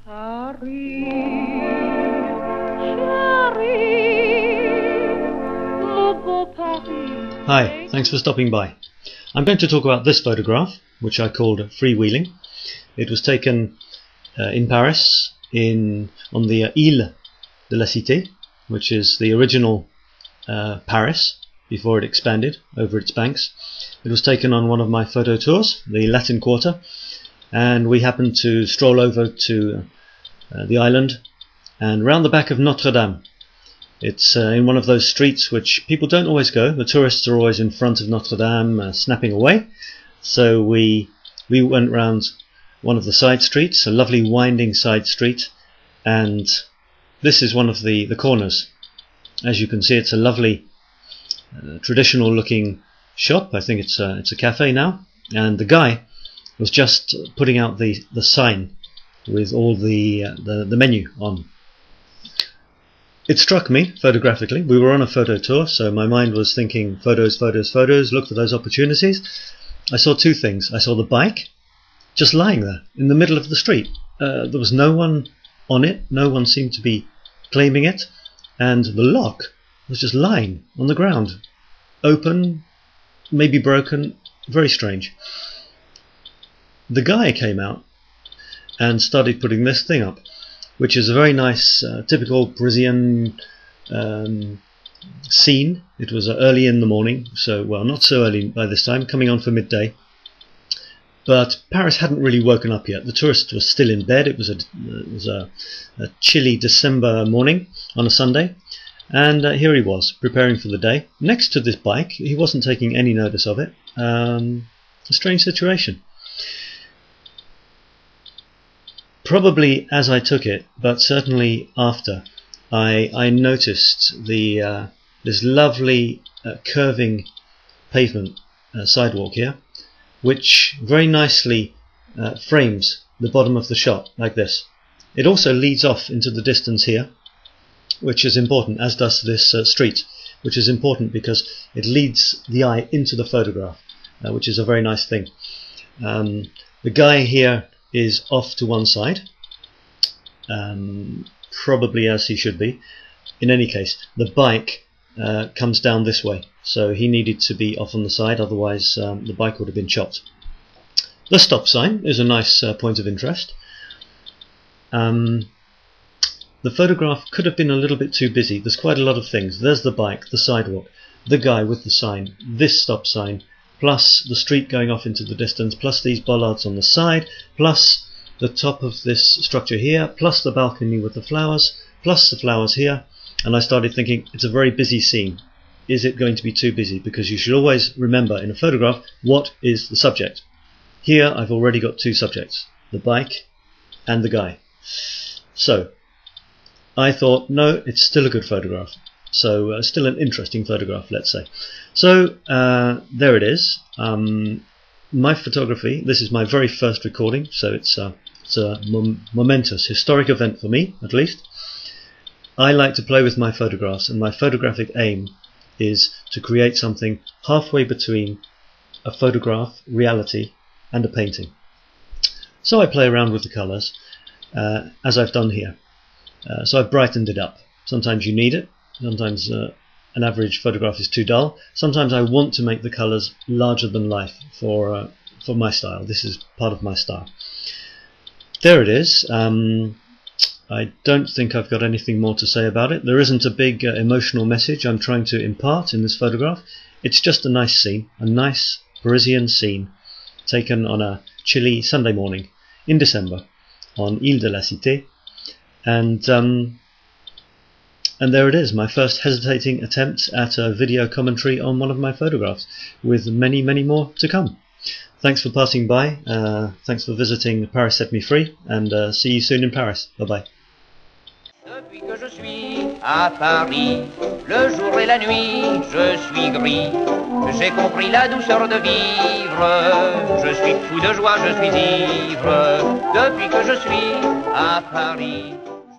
Paris, chérie, mon beau Paris. Hi, thanks for stopping by. I'm going to talk about this photograph, which I called Freewheeling. It was taken in Paris on the Île de la Cité, which is the original Paris before it expanded over its banks. It was taken on one of my photo tours, the Latin Quarter, and we happened to stroll over to the island and round the back of Notre Dame. It's in one of those streets which people don't always go. The tourists are always in front of Notre Dame snapping away. So we went round one of the side streets, a lovely winding side street, and this is one of the corners. As you can see, it's a lovely traditional looking shop. I think it's a cafe now, and the guy was just putting out the sign with all the menu on. It struck me photographically. We were on a photo tour, so my mind was thinking photos, photos, photos, look for those opportunities. I saw two things. I saw the bike just lying there in the middle of the street. There was no one on it, no one seemed to be claiming it, and the lock was just lying on the ground, open, maybe broken, very strange. The guy came out and started putting this thing up, which is a very nice, typical Parisian scene. It was early in the morning, so, well, not so early by this time, coming on for midday. But Paris hadn't really woken up yet. The tourists were still in bed. It was a chilly December morning on a Sunday, and here he was, preparing for the day. Next to this bike, he wasn't taking any notice of it. A strange situation. Probably as I took it, but certainly after, I noticed this lovely curving pavement sidewalk here, which very nicely frames the bottom of the shot like this. It also leads off into the distance here, which is important, as does this street, which is important because it leads the eye into the photograph, which is a very nice thing. The guy here is off to one side, probably as he should be. In any case, the bike comes down this way, so he needed to be off on the side, otherwise the bike would have been chopped. The stop sign is a nice point of interest. The photograph could have been a little bit too busy. There's quite a lot of things. There's the bike, the sidewalk, the guy with the sign, this stop sign, plus the street going off into the distance, plus these bollards on the side, plus the top of this structure here, plus the balcony with the flowers, plus the flowers here. And I started thinking, it's a very busy scene. Is it going to be too busy? Because you should always remember in a photograph, what is the subject? Here I've already got two subjects, the bike and the guy. So I thought, no, it's still a good photograph. So still an interesting photograph, let's say. So there it is. My photography, this is my very first recording, so it's a momentous, historic event for me, at least. I like to play with my photographs, and my photographic aim is to create something halfway between a photograph, reality, and a painting. So I play around with the colours, as I've done here. So I've brightened it up. Sometimes you need it. Sometimes an average photograph is too dull. Sometimes I want to make the colours larger than life for my style. This is part of my style. There it is. I don't think I've got anything more to say about it. There isn't a big emotional message I'm trying to impart in this photograph. It's just a nice scene, a nice Parisian scene taken on a chilly Sunday morning in December on Île de la Cité. And there it is, my first hesitating attempt at a video commentary on one of my photographs, with many, many more to come. Thanks for passing by, thanks for visiting Paris Set Me Free, and see you soon in Paris. Bye bye. Depuis que je suis à Paris, le jour et la nuit, je suis gris. J'ai compris la douceur de vivre, je suis fou de joie, je suis ivre. Depuis que je suis à Paris.